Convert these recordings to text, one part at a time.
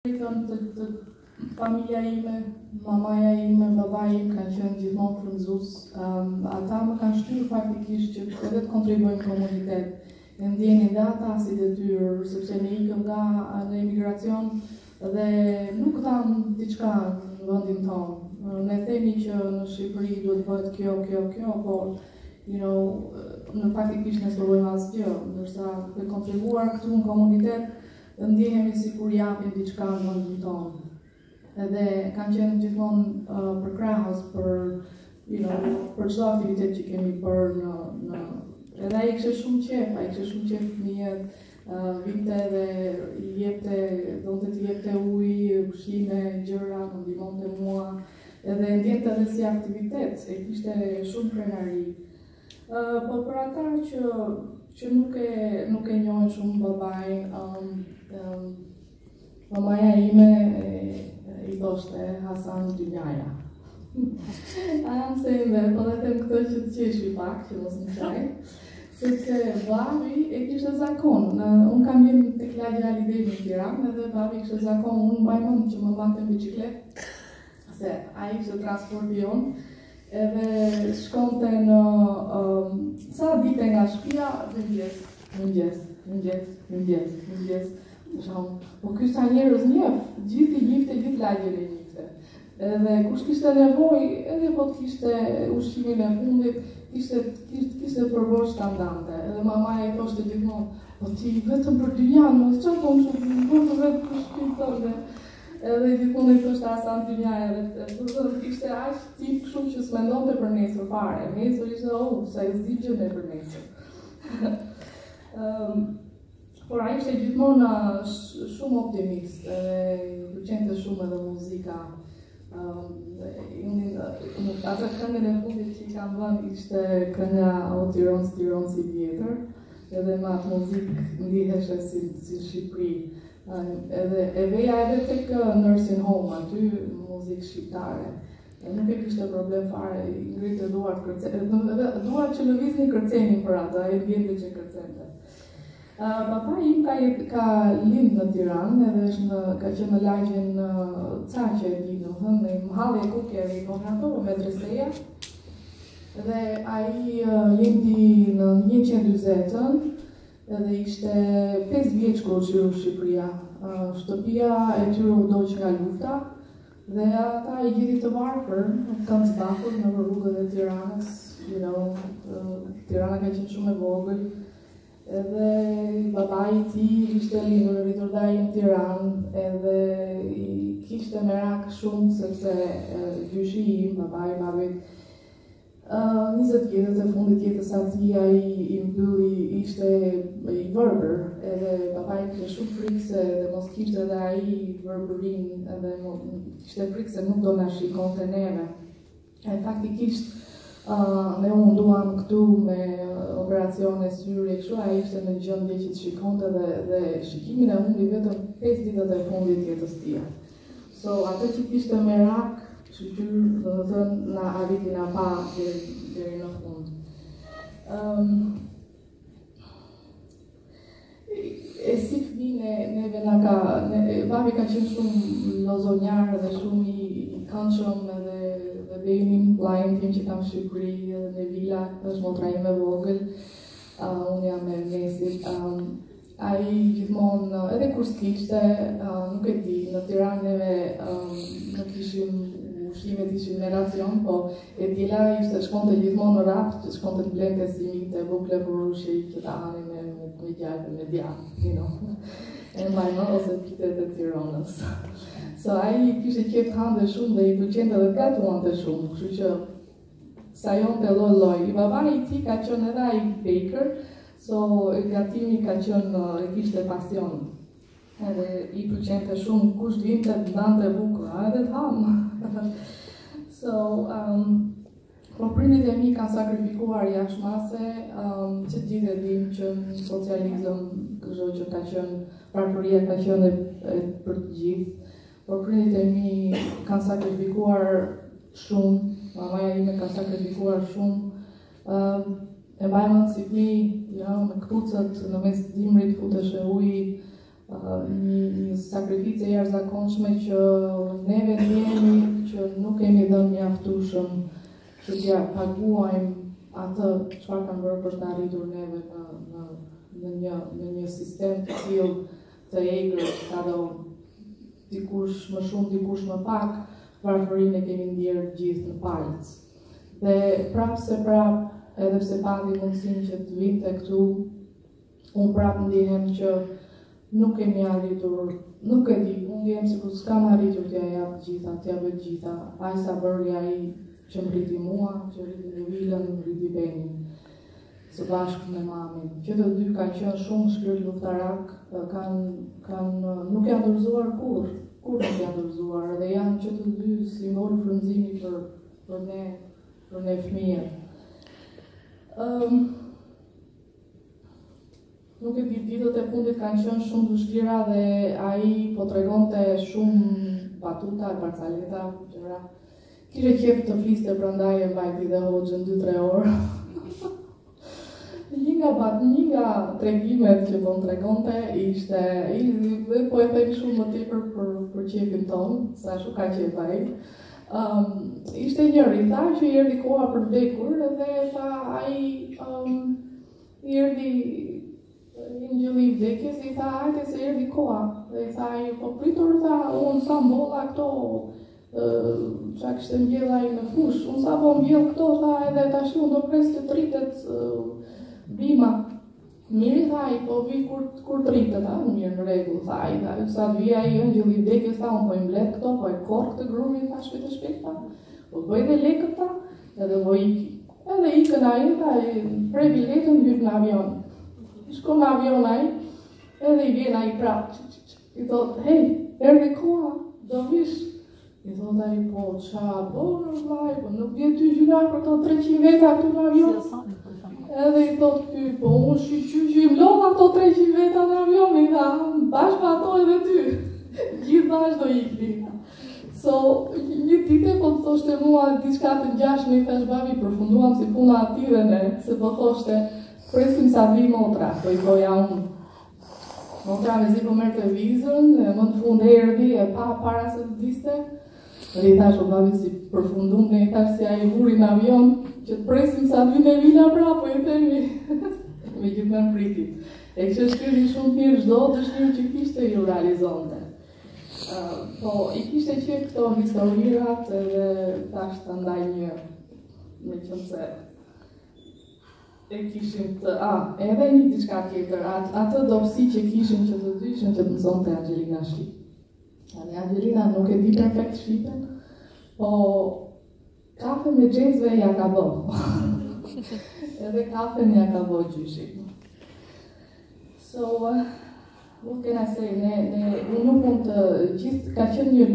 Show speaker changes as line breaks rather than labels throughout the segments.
Të familja ime, mamaja ime, babai im kanë qenë gjithmonë frymëzues. Ata më kanë shtyrë faktikisht që edhe të kontribuojmë në komunitet. E ndjenin dhe ata si detyrë, sepse ne ikëm nga në emigracion dhe nuk dhamë diçka në vendin tonë. Ne themi që në Shqipëri duhet bëhet kjo, por në faktikisht ne s'provojmë asgjë, ndërsa për kontribuar këtu në komunitet ndjehemi sikur japim diçka në vendin tonë. Edhe kanë qenë gjithmonë përkrahës për çdo aktivitet që kemi bërë në edhe ai kishte shumë qejf, fëmijët, vinte dhe donte të jepte ujë, ushqime, gjëra, më ndihmonte mua, edhe ndjente edhe si aktivitet, e kishte shumë krenari. Po për ata që nuk e njohin shumë babain, mamaja ime i thoshte Hasan Dynjaja. Se ime, po dhe them këtë që të qeshi pak, që mos më qaj, sepse babi e kishte zakon. Unë kam jenë të klagja lidemi në Tiranë, edhe babi kishte zakon, unë mbaj mend që më mbante në biciklet, se ai kishte transporti jonë, edhe shkonte në sa dite nga shtëpia dhe mëngjes. Po ky sa njerëz njeh, gjithë gjithë lagjen e njifte. Edhe kush kishte nevojë, edhe po të kishte ushqimin e fundit, kishte përbosh standante. Edhe mamaja i thoshte gjithmonë, po ti vetëm për dynjan, mos çfarë po më vetë kushtin tonë. Edhe gjithmonë i thoshte Hasan Dynjaja, edhe ishte aq tip kështu që s'mendonte për nesër fare. Nesër ishte sa i zdi gjë me për nesër. Por ai ishte gjithmonë shumë optimist, pëlqente shumë edhe muzika. Atë këngën e fundit që i kam vënë ishte kënga O Tiron si vjetër, edhe me atë muzikë ndiheshe si Shqipëri. Edhe e veja edhe tek nursing home, aty muzikë shqiptare. Nuk e kishte problem fare, i ngritë duart që lëviznin kërcenin për atë, ai vjente që kërcente. Papa im ka lind në Tiranë, edhe ka qenë në lagjen Caqe, në mhallje Kukjeve, i kontratorë me Dreseja. Dhe ai lindi në 140-ën, edhe ishte 5 vjeç kur u qyru Shqipëria. Shtëpia e tyre u doq nga lufta, dhe ata i gjeti të varfër, kanë zbahur në rrugët e Tiranës. Tirana ka qenë shumë e vogël. Edhe babai i tij ishte lindur riturdai në Tiranë, edhe i kishte merak shumë sepse gjyshi im, babai ma vetë, 20 vjetët e fundit jetës atij ai i mbylli, ishte i vërbër, edhe babai kishte shumë frikë se dhe mos kishte edhe ai vërbërinë, edhe kishte frikë se nuk do na shikonte neve. E faktikisht ne u munduam këtu me operacione syri, kështu ai ishte në gjendje që të shikonte dhe shikimin e hundi vetëm 5 ditët e fundit jetës tij. So atë që kishte merak, shqyr, do të thënë na arriti na pa deri në fund. E si fëmijë neve na ka, babi ka qenë shumë lozonjar dhe shumë i këndshëm edhe vejnim vlajnë tim që kam Shqipëri edhe në vila, është motra ime vogël, unë jam e mesit. Ai gjithmonë, edhe kur s'kishte, nuk e di, në Tiranë neve nuk ishim ushqimet ishin me racion, po e djela ishte shkonte gjithmonë në rapt, shkonte të blente si mikte, bukle burushi, që ta hanin me gjallë, me djanë, e mbajnë ose pitet e Tiranës. So ai kishte qef hante shumë dhe i pëlqente dhe gatuante shumë, kështu që sajonte lloj. I babai i tij ka qenë edhe ai baker, so gatimi ka qenë, e kishte pasion. Edhe i pëlqente shumë, kush vinte të ndante bukë, edhe të ham. So, po prindit e mi kanë sakrifikuar jashtëmase, që gjithë e dim që në socializëm, kështu që ka qenë, parkuria ka qenë për të gjithë. Por prindit e mi kanë sakrifikuar shumë, mamaja ime ka sakrifikuar shumë. E mbaj mend si fëmijë, me kpucët në mes dimrit futeshe uji, një sakrificë e jashtëzakonshme që neve ndjemi që nuk kemi dhënë mjaftueshëm që t'ja paguajmë atë çfarë kanë bërë për të arritur neve në një sistem të tillë të egër, sado dikush më shumë, dikush më pak, varfërinë e kemi ndjerë gjithë në palec. Dhe prapë se prapë, edhe pse pati mundësinë që të vinte këtu, unë prapë ndihem që nuk kemi arritur, nuk e di, unë ndihem sikur s'kam arritur t'ja jap gjitha, t'ja bëj gjitha, aq sa bëri ai që mbriti mua, që mbriti Nevilën, mbriti Benin, së bashku me mamin, që të dy kanë qenë shumë shpirt luftarak, nuk janë dorëzuar kur nuk janë dorëzuar, dhe janë që të dy simbol frymëzimi për ne fëmijët. Nuk e di, ditët e fundit kanë qenë shumë vështira dhe ai po tregonte shumë batuta, barcaleta, gjëra. Kishe qef të fliste prandaj e mbajti dhe hoxhën 2-3 orë. Një nga tregimet që po më tregonte ishte, po e them shumë më tepër për qefin tonë, sa shumë ka qef ai. Ishte njëri, tha që i erdhi koha për vdekur dhe tha ai i erdhi Ingjilli i vdekjes, i tha hajde se erdhi koha. Dhe i tha ai po pritur, tha unë sa mbolla këto qa kishte mbjell ai në fush, unë sa po mbjell këto, tha edhe tash unë do pres të tritet bima. Mirë, tha ai, po vi kur tritet, mirë në rregull, tha ai, tha sa të vi ai Ingjilli i vdekjes, tha unë po i mbledh këto, po e korr këtë grumin, tha shpejt e shpejt, tha, po bëj dhe lekët, tha, edhe po iki. Edhe ikën ai, tha, prej biletën hyp në avion. Shkon në avion ai, edhe i vjen ai prapë. I thot, hej, erdhi koha, do vish. I thot ai, po, qa bërë, vllai, po nuk vjen ty gjynar për to 300 veta këtu në avion. Edhe i thot ky, po unë që i mlodha këto 300 veta në avion, i tha, bashkë ato edhe ty. Gjithë bashkë do ikni. So, një tite po të thoshte mua diçka të ngjashme, i thash babi, përfunduam si puna aty dhe ne, se po thoshte, presim sa vi motra, po i thoja unë. Motra me zi po merr televizën, më në fund erdhi e pa para se të diste. Dhe i thash o babi si përfundum, ne i thash si a i vuri në avion, që të presim sa vi në vila pra, po i themi. Me gjithë me priti. E kështë shkriti shumë mirë, çdo dëshirë që kishte ju realizonte. Po, i kishte që këto historirat edhe tash të ndaj një, me qënë se e kishim të, edhe një diçka tjetër, atë dobësi që kishim që të dy ishin që të mësonte Angelina shqip. Angelina nuk e di perfekt shqipen, po kafe me xhezve ja ka bë. Edhe kafen ja ka bë gjyshi. So, what can I say, unë nuk mund të gjithë, ka qenë një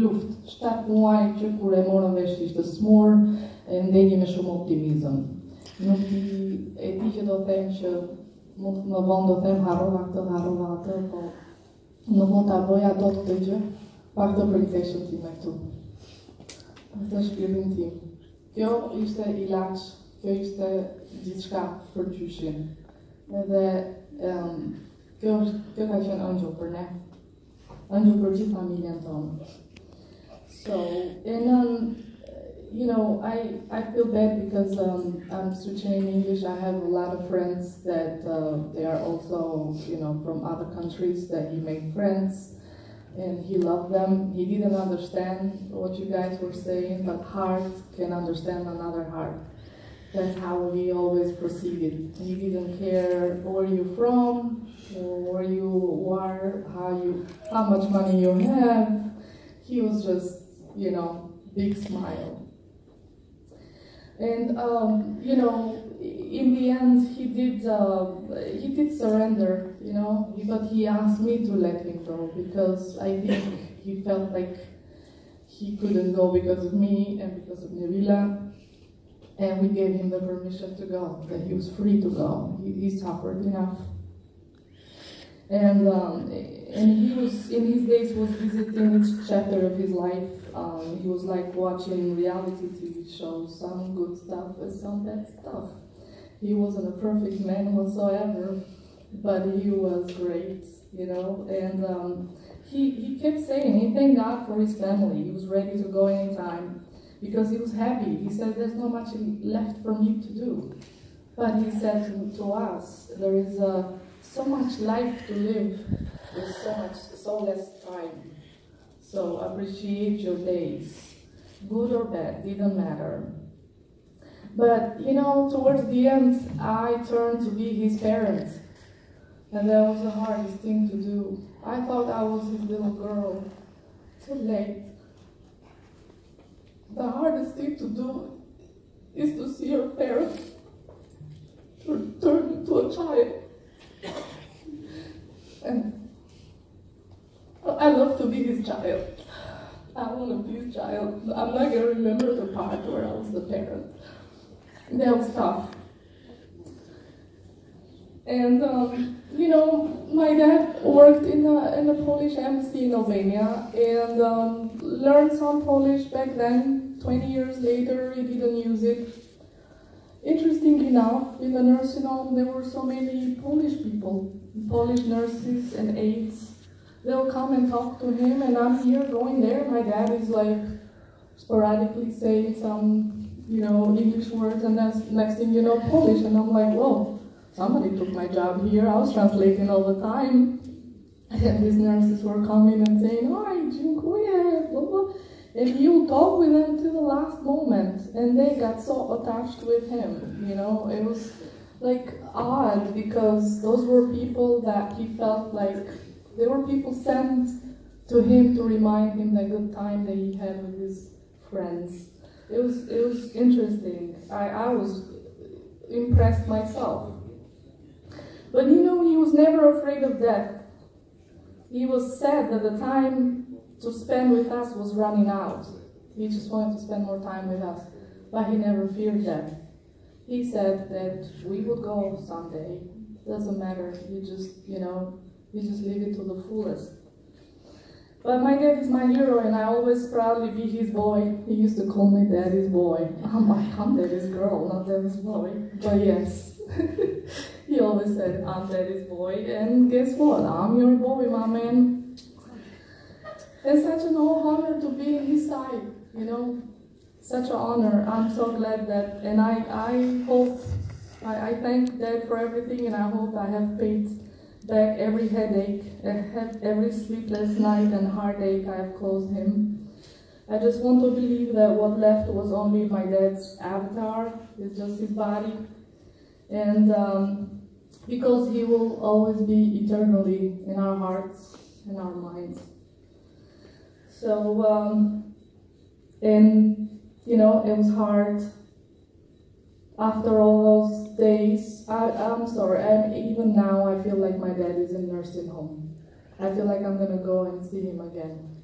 luftë, 7 muaj që kur e morëm vesh ishte smur, e ndenjë me shumë optimizëm. Nuk e di që do them që mund të më vonë do them harrova atë, po nuk mund ta bëja dot këtë gjë pa këtë princeshën time këtu. Këtë shpirtin tim. Kjo ishte ilaç, kjo ishte gjithçka për gjyshin. Edhe kjo ka qenë ëngjëll për ne. Ëngjëll për gjithë familjen tonë. So, you know, I feel bad because I'm switching in English. I have a lot of friends that they are also, you know, from other countries that he made friends and he loved them. He didn't understand what you guys were saying, but heart can understand another heart. That's how he always proceeded. He didn't care where you're from, or where you are, how much money you have. He was just, you know, big smile. And you know, in the end, he did surrender. You know, but he asked me to let him go because I think he felt like he couldn't go because of me and because of Nevila, and we gave him the permission to go. That he was free to go. He suffered enough, and he was in his days was visiting each chapter of his life. He was like watching reality TV shows, some good stuff and some bad stuff. He wasn't a perfect man whatsoever, but he was great. you know, and he kept saying he thanked God for his family. He was ready to go anytime because he was happy. He said, there's not much left for me to do. But he said to us, there is so much life to live with so less time. So appreciate your days. Good or bad, didn't matter. But, you know, towards the end, I turned to be his parent. And that was the hardest thing to do. I thought I was his little girl. Too late. The hardest thing to do is to see your parent turn into a child. And I love to be his child. I want to be his child. I'm not going to remember the part where I was the parent. That was tough. And, you know, my dad worked in the Polish embassy in Albania and learned some Polish back then. 20 years later, he didn't use it. Interestingly enough, in the nursing home, there were so many Polish people, Polish nurses and aides. They'll come and talk to him, and I'm here going there. My dad is like sporadically saying some, you know, English words, and then next thing you know, Polish. And I'm like, whoa, somebody took my job here. I was translating all the time. And these nurses were coming and saying, "Hi, dziękuję," blah, blah. And he would talk with them to the last moment. And they got so attached with him, you know. It was like odd because those were people that he felt like, they were people sent to him to remind him the good time that he had with his friends. It was interesting. I was impressed myself. But you know, he was never afraid of death. He was sad that the time to spend with us was running out. He just wanted to spend more time with us. But he never feared death. He said that we would go someday. Doesn't matter. You just, you know, you just live it to the fullest. But my dad is my hero, and I always proudly be his boy. He used to call me daddy's boy. I'm like, I'm daddy's girl, not daddy's boy. But yes, he always said, I'm daddy's boy. And guess what? I'm your boy, my man. It's such an honor to be in his side, you know. Such an honor. I'm so glad that, and I hope, I thank Dad for everything, and I hope I have paid back every headache, every sleepless night and heartache I have caused him. I just want to believe that what left was only my dad's avatar, it's just his body. And because he will always be eternally in our hearts and our minds. So, and you know, it was hard. After all those days, I'm sorry, even now I feel like my dad is in nursing home. I feel like I'm going to go and see him again.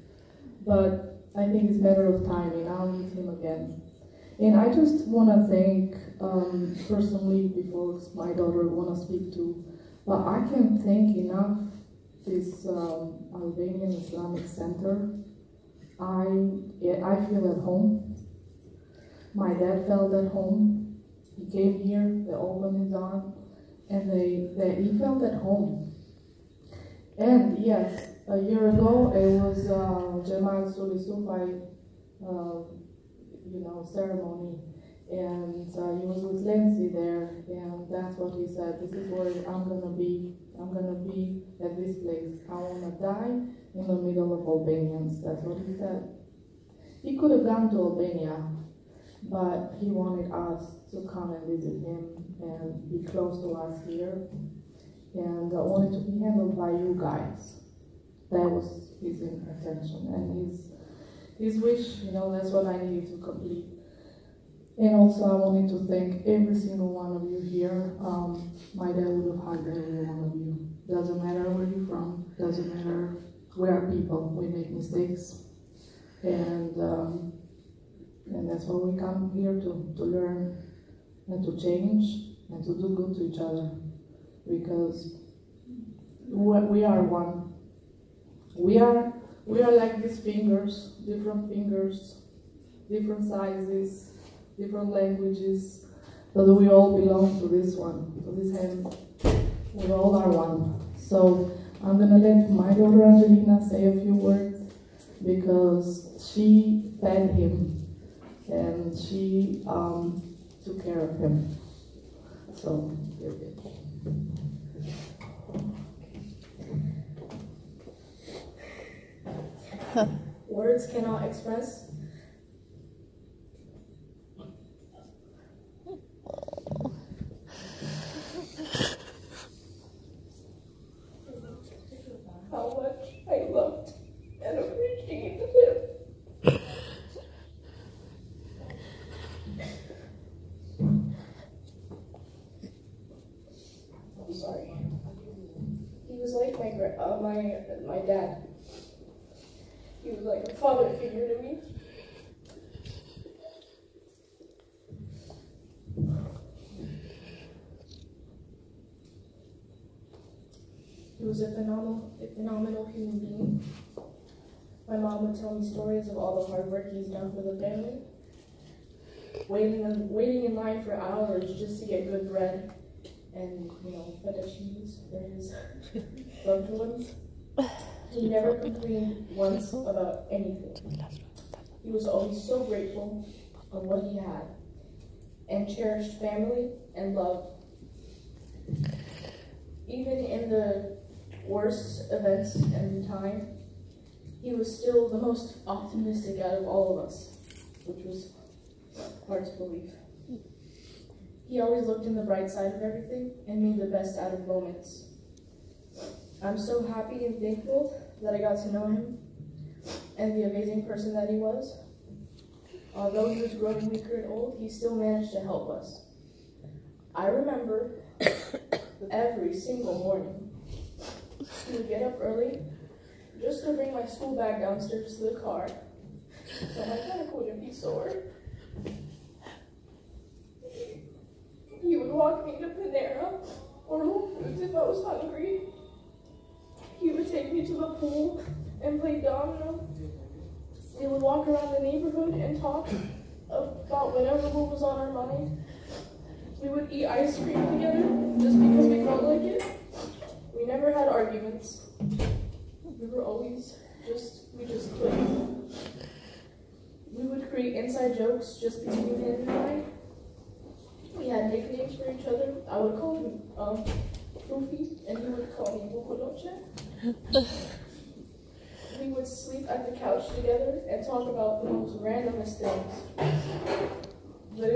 But I think it's a matter of timing. I'll meet him again. And I just want to thank, personally, before my daughter want to speak to, but I can't thank enough this Albanian Islamic Center. I feel at home. My dad felt at home. He came here, they opened his arm, and he felt at home. And yes, a year ago it was Jamal Sulisupai, ceremony, and he was with Lindsay there, and that's what he said. This is where I'm gonna be. I'm gonna be at this place. I wanna die in the middle of Albanians. That's what he said. He could have gone to Albania, but he wanted us to come and visit him and be close to us here, and wanted to be handled by you guys. That was his intention and his wish. You know, that's what I needed to complete. And also, I wanted to thank every single one of you here. My dad would have hugged every one of you. Doesn't matter where you're from. Doesn't matter. We are people. We make mistakes, and that's why we come here to learn and to change and to do good to each other, because we are one. We are like these fingers, different sizes, different languages, but we all belong to this one, to this hand. We all are one. So I'm gonna let my daughter Angelina say a few words because she fed him and she took care of him. So, here we go.
Words cannot express. How much I loved and appreciated him. I'm sorry. He was like my dad. He was like a father figure to me. He was a phenomenal human being. My mom would tell me stories of all the hard work he's done for the family. Waiting in line for hours just to get good bread and, feta cheese for his loved ones. He never complained once about anything. He was always so grateful of what he had and cherished family and love. Even in the worst events and time, he was still the most optimistic out of all of us, which was hard to believe. He always looked in the bright side of everything and made the best out of moments. I'm so happy and thankful that I got to know him and the amazing person that he was. Although he was growing weaker and old, he still managed to help us. I remember every single morning he would get up early just to bring my school bag downstairs to the car so my back wouldn't be sore. He would walk me to Panera or Whole Foods if I was hungry. He would take me to the pool and play domino. We would walk around the neighborhood and talk about whatever was on our mind. We would eat ice cream together just because we felt like it. We never had arguments. We were always we just clicked. We would create inside jokes just between him and I. We had nicknames for each other. I would call him Goofy, and he would call me Bukoloche. We would sleep at the couch together and talk about the most randomest things. But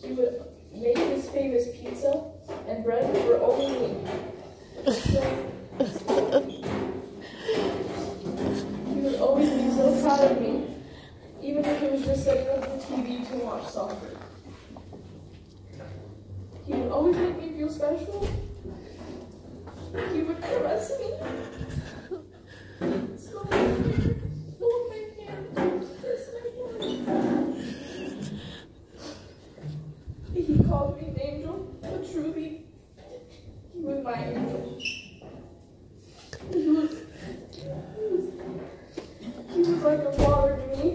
he would make his famous pizza and bread for only me. He would always be so proud of me, even if it was just setting up the TV to watch soccer. He would always make me feel special. He would caress me. Smell my hair, hold my hand, kiss my forehead. He called me an angel, but truly, he was my angel. He was like a father to me.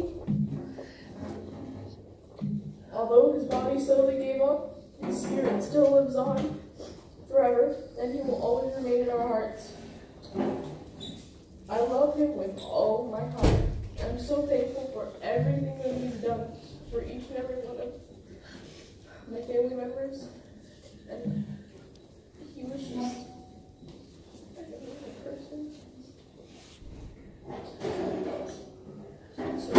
Although his body slowly gave up, his spirit still lives on forever, and he will always remain in our hearts. I love him with all my heart. I'm so thankful for everything that he's done for each and every one of my family members. And he was just an amazing person. So,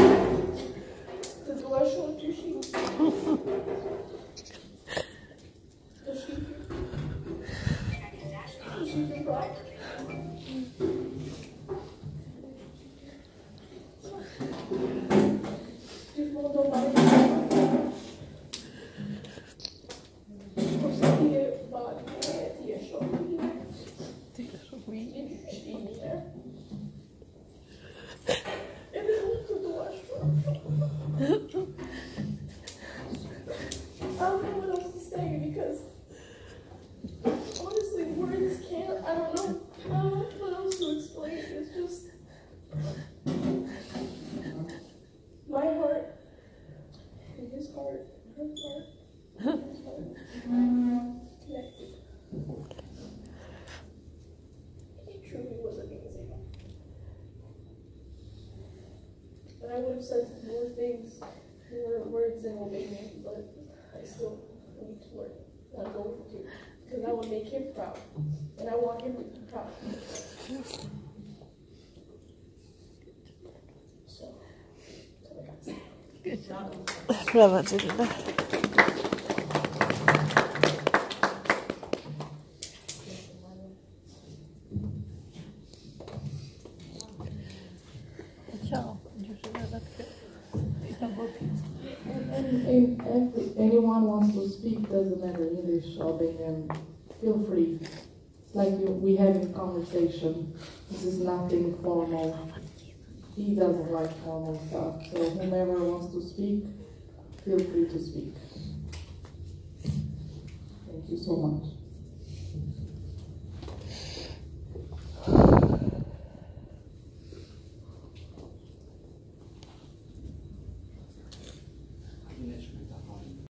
the delusional douchey. have said more things, more words in Albanian, but I still need to learn. I'm going to, because I would make him proud, and I want him to be proud. So, that's what I got to say.
Good job.
Brawa, Cyrilla. Ciao,
And if anyone wants to speak, doesn't matter English, Albanian, feel free. It's like we having conversation. This is nothing formal. He doesn't like formal stuff, so whomever wants to speak, feel free to speak. Thank you so much.